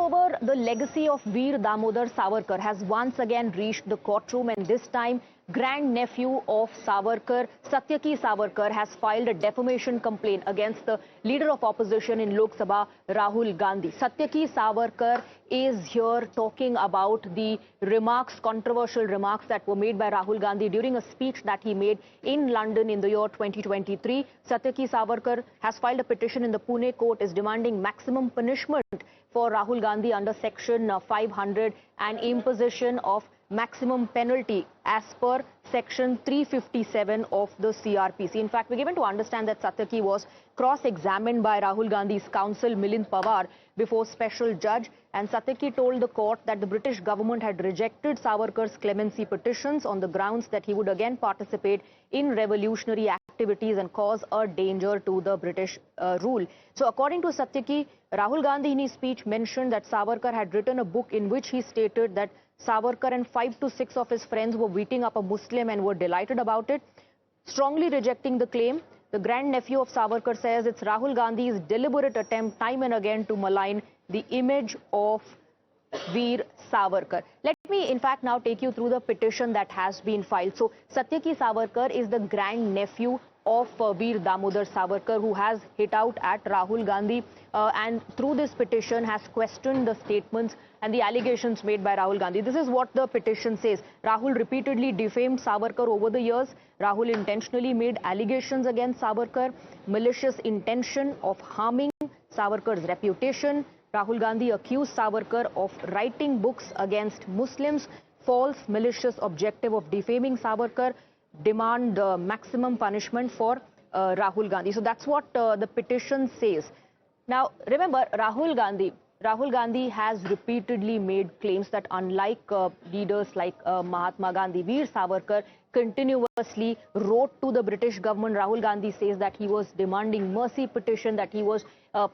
Moreover, the legacy of Veer Damodar Savarkar has once again reached the courtroom, and this time grandnephew of Savarkar, Satyaki Savarkar, has filed a defamation complaint against the leader of opposition in Lok Sabha, Rahul Gandhi. Satyaki Savarkar is here talking about the controversial remarks that were made by Rahul Gandhi during a speech that he made in London in the year 2023. Satyaki Savarkar has filed a petition in the Pune court, is demanding maximum punishment for Rahul Gandhi under Section 500 and imposition of maximum penalty as per Section 357 of the CRPC. In fact, we're given to understand that Satyaki was cross-examined by Rahul Gandhi's counsel Milind Pawar before special judge, and Satyaki told the court that the British government had rejected Savarkar's clemency petitions on the grounds that he would again participate in revolutionary activities and cause a danger to the British rule. So according to Satyaki, Rahul Gandhi in his speech mentioned that Savarkar had written a book in which he stated that Savarkar and 5 to 6 of his friends were beating up a Muslim and were delighted about it. Strongly rejecting the claim, the grandnephew of Savarkar says it's Rahul Gandhi's deliberate attempt time and again to malign the image of Veer Savarkar. Let me in fact now take you through the petition that has been filed. So Satyaki Savarkar is the grandnephew of Veer Damodar Savarkar, who has hit out at Rahul Gandhi and through this petition has questioned the statements and the allegations made by Rahul Gandhi. This is what the petition says. Rahul repeatedly defamed Savarkar over the years. Rahul intentionally made allegations against Savarkar, malicious intention of harming Savarkar's reputation. Rahul Gandhi accused Savarkar of writing books against Muslims, false malicious objective of defaming Savarkar, demand maximum punishment for Rahul Gandhi. So that's what the petition says. Now, remember, Rahul Gandhi has repeatedly made claims that unlike leaders like Mahatma Gandhi, Veer Savarkar continuously wrote to the British government. Rahul Gandhi says that he was demanding mercy petition, that he was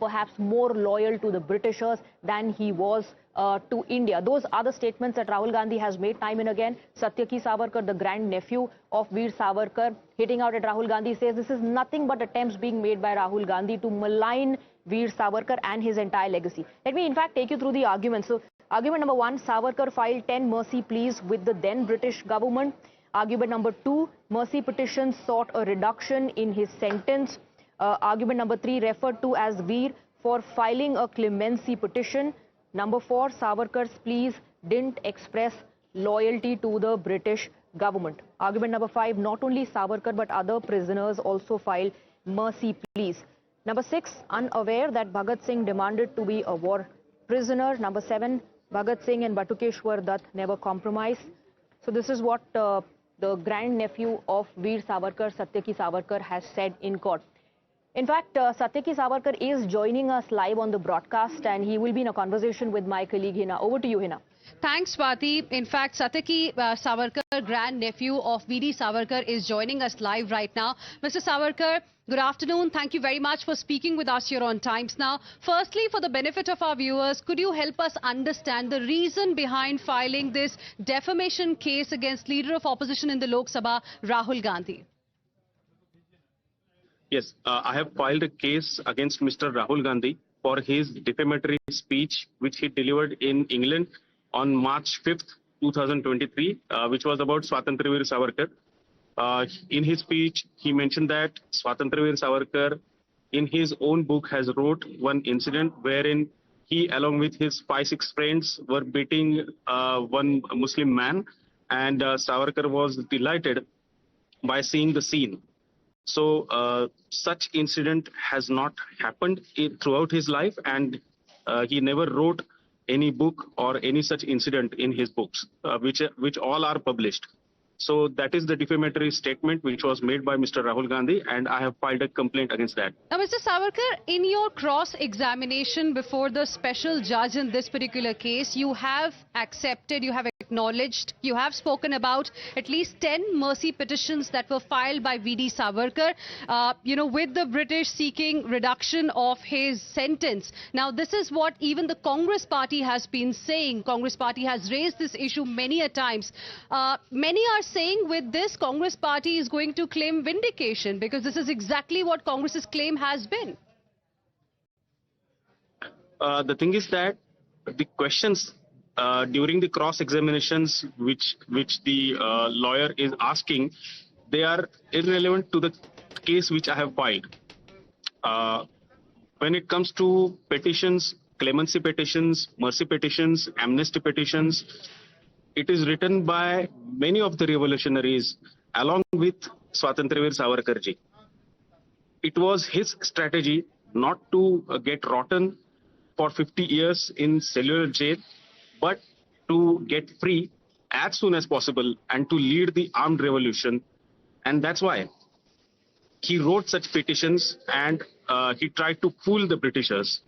perhaps more loyal to the Britishers than he was to India. Those are the statements that Rahul Gandhi has made time and again. Satyaki Savarkar, the grandnephew of Veer Savarkar, hitting out at Rahul Gandhi, says this is nothing but attempts being made by Rahul Gandhi to malign Veer Savarkar and his entire legacy. Let me in fact take you through the arguments. So argument number 1, Savarkar filed 10 mercy pleas with the then British government. Argument number 2, mercy petitions sought a reduction in his sentence. Argument number 3, referred to as Veer for filing a clemency petition. Number 4, Savarkar's pleas didn't express loyalty to the British government. Argument number 5, not only Savarkar but other prisoners also filed mercy pleas. Number 6, unaware that Bhagat Singh demanded to be a war prisoner. Number 7, Bhagat Singh and Batukeshwar Dutt never compromised. So this is what the grandnephew of Veer Savarkar, Satyaki Savarkar, has said in court. In fact, Satyaki Savarkar is joining us live on the broadcast and he will be in a conversation with my colleague Hina. Over to you, Hina. Thanks, Swati. In fact, Satyaki Savarkar, grandnephew of V.D. Savarkar, is joining us live right now. Mr. Savarkar, good afternoon. Thank you very much for speaking with us here on Times Now. Firstly, for the benefit of our viewers, could you help us understand the reason behind filing this defamation case against Leader of Opposition in the Lok Sabha, Rahul Gandhi? Yes, I have filed a case against Mr. Rahul Gandhi for his defamatory speech which he delivered in England on March 5th, 2023, which was about Swatantraveer Savarkar. In his speech, he mentioned that Swatantraveer Savarkar, in his own book, has wrote one incident wherein he, along with his 5-6 friends, were beating one Muslim man, and Savarkar was delighted by seeing the scene. So such incident has not happened throughout his life, and he never wrote any book or any such incident in his books, which all are published. So that is the defamatory statement which was made by Mr. Rahul Gandhi, and I have filed a complaint against that. Now, Mr. Savarkar, in your cross-examination before the special judge in this particular case, you have accepted, you have acknowledged, you have spoken about at least 10 mercy petitions that were filed by V.D. Savarkar, with the British seeking reduction of his sentence. Now, this is what even the Congress party has been saying. Congress party has raised this issue many a times. Many are saying with this, Congress party is going to claim vindication because this is exactly what Congress's claim has been. The thing is that the questions during the cross examinations which the lawyer is asking, they are irrelevant to the case which I have filed. When it comes to petitions, clemency petitions, mercy petitions, amnesty petitions, it is written by many of the revolutionaries along with Swatantraveer Savarkarji. It was his strategy not to get rotten for 50 years in cellular jail, but to get free as soon as possible and to lead the armed revolution. And that's why he wrote such petitions, and he tried to fool the Britishers.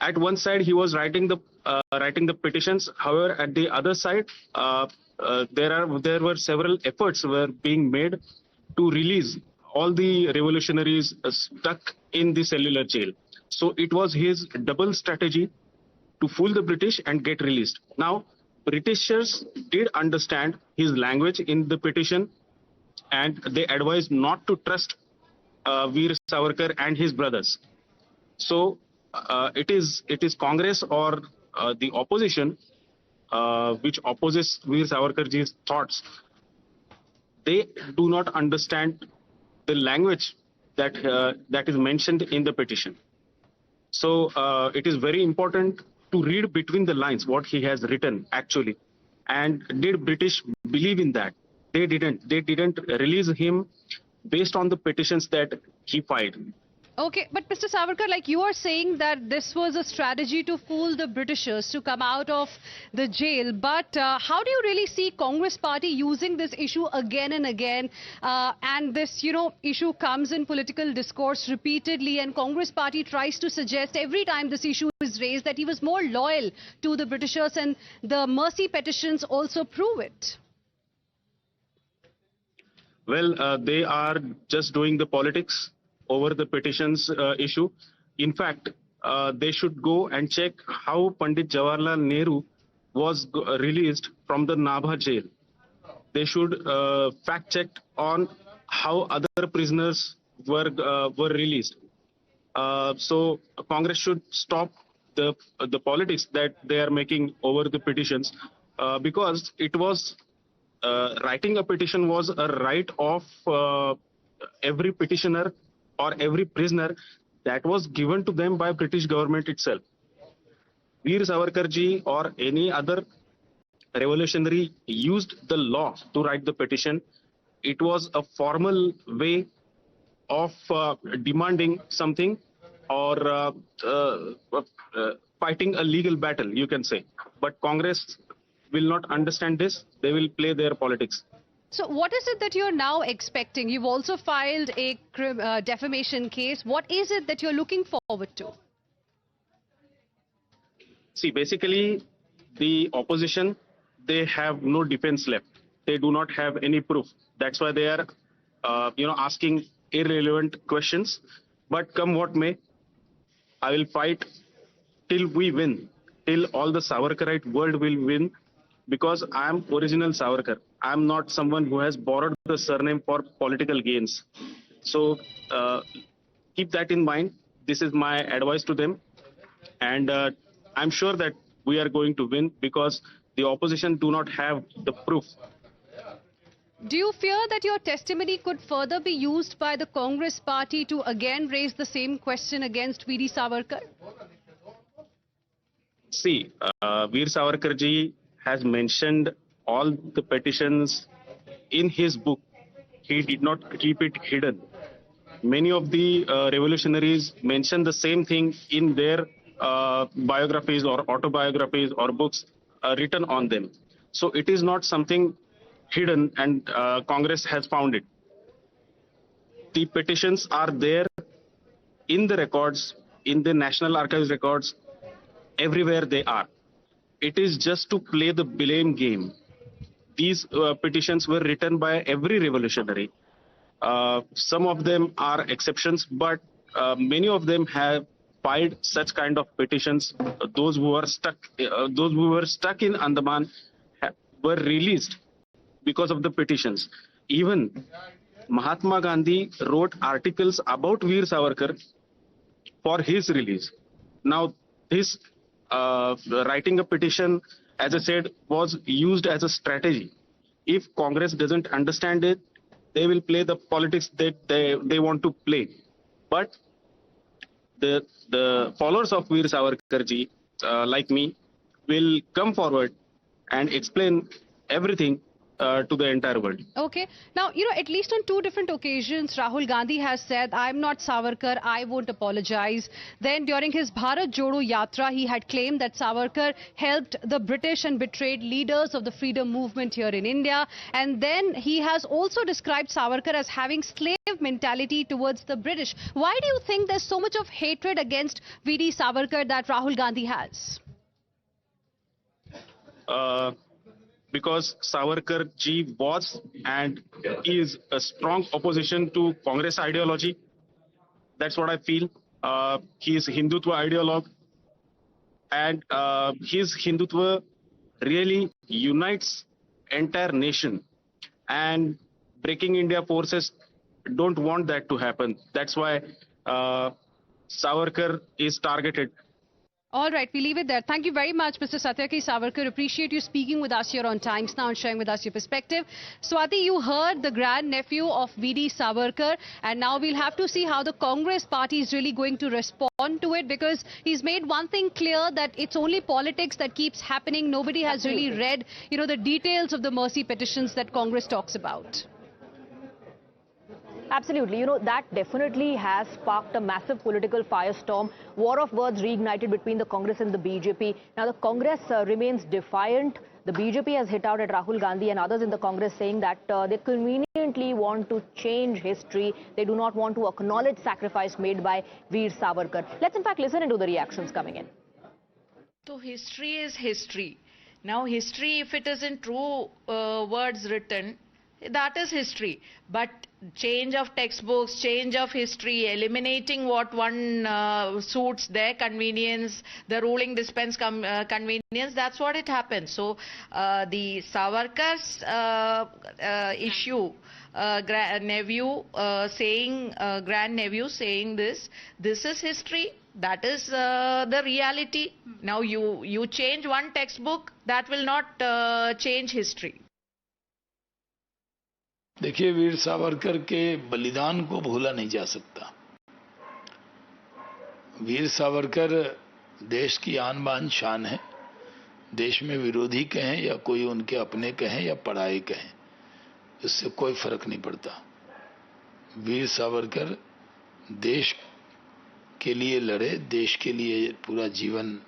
At one side, he was writing the petitions. However, at the other side, there were several efforts were being made to release all the revolutionaries stuck in the cellular jail. So it was his double strategy to fool the British and get released. Now, Britishers did understand his language in the petition, and they advised not to trust Veer Savarkar and his brothers. So it is Congress or the opposition which opposes Veer Savarkarji's thoughts. They do not understand the language that is mentioned in the petition. So it is very important to read between the lines what he has written actually. And did British believe in that? They didn't. They didn't release him based on the petitions that he filed. Okay, but Mr. Savarkar, like you are saying that this was a strategy to fool the Britishers to come out of the jail. But how do you really see Congress party using this issue again and again? And this, issue comes in political discourse repeatedly, and Congress party tries to suggest every time this issue is raised that he was more loyal to the Britishers, and the mercy petitions also prove it. Well, they are just doing the politics over the petitions issue. In fact, they should go and check how Pandit Jawaharlal Nehru was released from the Nabha jail. They should fact check on how other prisoners were released. So Congress should stop the politics that they are making over the petitions, because it was writing a petition was a right of every petitioner or every prisoner that was given to them by British government itself. Veer Savarkarji or any other revolutionary used the law to write the petition. It was a formal way of demanding something or fighting a legal battle, you can say. But Congress will not understand this. They will play their politics. So what is it that you're now expecting? You've also filed a defamation case. What is it that you're looking forward to? See, basically, the opposition, they have no defense left. They do not have any proof. That's why they are, asking irrelevant questions. But come what may, I will fight till we win, till all the Savarkarite world will win, because I am original Savarkar. I am not someone who has borrowed the surname for political gains. So keep that in mind. This is my advice to them. And I'm sure that we are going to win because the opposition do not have the proof. Do you fear that your testimony could further be used by the Congress party to again raise the same question against V.D. Savarkar? See, Veer Savarkarji has mentioned all the petitions in his book. He did not keep it hidden. Many of the revolutionaries mention the same thing in their biographies or autobiographies or books written on them. So it is not something hidden, and Congress has found it. The petitions are there in the records, in the National Archives records, everywhere they are. It is just to play the blame game. These petitions were written by every revolutionary. Some of them are exceptions, but many of them have filed such kind of petitions. Those who were stuck in Andaman were released because of the petitions. Even Mahatma Gandhi wrote articles about Veer Savarkar for his release. Now, this writing a petition, as I said, was used as a strategy. If Congress doesn't understand it, they will play the politics that they want to play. But the followers of Veer Savarkar ji, like me, will come forward and explain everything to the entire world. Okay. Now, at least on two different occasions, Rahul Gandhi has said, I'm not Savarkar, I won't apologize. Then during his Bharat Jodo Yatra, he had claimed that Savarkar helped the British and betrayed leaders of the freedom movement here in India. And then he has also described Savarkar as having slave mentality towards the British. Why do you think there's so much of hatred against V.D. Savarkar that Rahul Gandhi has? Because Savarkar ji was and is a strong opposition to Congress ideology. That's what I feel. He is Hindutva ideologue, and his Hindutva really unites entire nation. And breaking India forces don't want that to happen. That's why Savarkar is targeted. All right, we leave it there. Thank you very much, Mr. Satyaki Savarkar. Appreciate you speaking with us here on Times Now and sharing with us your perspective. Swati, you heard the grandnephew of V.D. Savarkar, and now we'll have to see how the Congress party is really going to respond to it, because he's made one thing clear, that it's only politics that keeps happening. Nobody has really read, the details of the mercy petitions that Congress talks about. Absolutely. That definitely has sparked a massive political firestorm. War of words reignited between the Congress and the BJP. Now, the Congress remains defiant. The BJP has hit out at Rahul Gandhi and others in the Congress, saying that they conveniently want to change history. They do not want to acknowledge sacrifice made by Veer Savarkar. Let's in fact listen into the reactions coming in. So history is history. Now history, if it is in true words written, that is history. But change of textbooks, change of history, eliminating what one suits their convenience, the ruling dispense convenience, that's what it happens. So the Savarkar's issue, grandnephew saying this is history. That is the reality. Now you change one textbook, that will not change history. देखिए, वीर सावरकर के बलिदान को भूला नहीं जा सकता। वीर सावरकर देश की आन बान शान है। देश में विरोधी कहें या कोई उनके अपने कहें या पराये कहें, इससे कोई फर्क नहीं पड़ता। वीर सावरकर देश के लिए लड़े, देश के लिए पूरा जीवन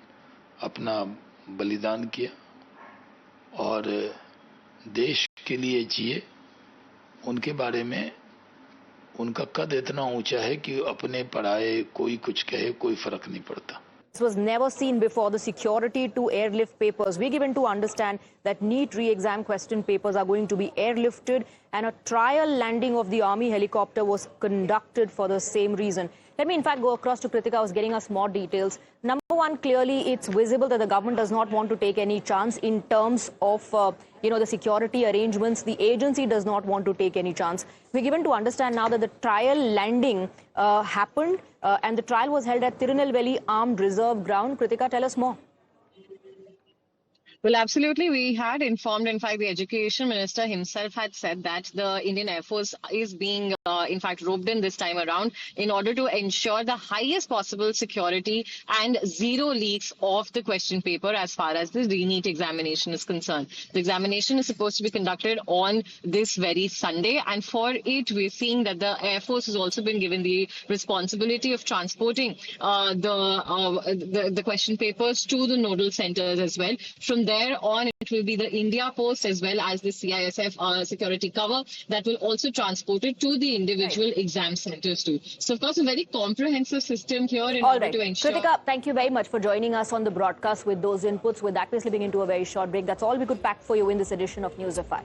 अपना बलिदान किया और देश के लिए जिए। उनके बारे में उनका कद इतना ऊंचा है कि अपने पराये कोई कुछ कहे, कोई फर्क नहीं पड़ता। This was never seen before, the security to airlift papers. We're given to understand that NEET re-exam question papers are going to be airlifted, and a trial landing of the Army helicopter was conducted for the same reason. Let me in fact go across to Kritika, who's getting us more details. Number one, clearly it's visible that the government does not want to take any chance in terms of the security arrangements. The agency does not want to take any chance. We're given to understand now that the trial landing happened and the trial was held at Tirunelveli Armed Reserve Ground. Kritika, tell us more. Well, absolutely. We had informed, in fact, the Education Minister himself had said that the Indian Air Force is being, in fact, roped in this time around in order to ensure the highest possible security and zero leaks of the question paper as far as the re-NEET examination is concerned. The examination is supposed to be conducted on this very Sunday, and for it, we're seeing that the Air Force has also been given the responsibility of transporting the question papers to the nodal centers as well. From there on, it will be the India Post as well as the CISF security cover that will also transport it to the individual exam centers too. So, of course, a very comprehensive system here in order to ensure. Kritika, thank you very much for joining us on the broadcast with those inputs. With that, we're slipping into a very short break. That's all we could pack for you in this edition of News of 5.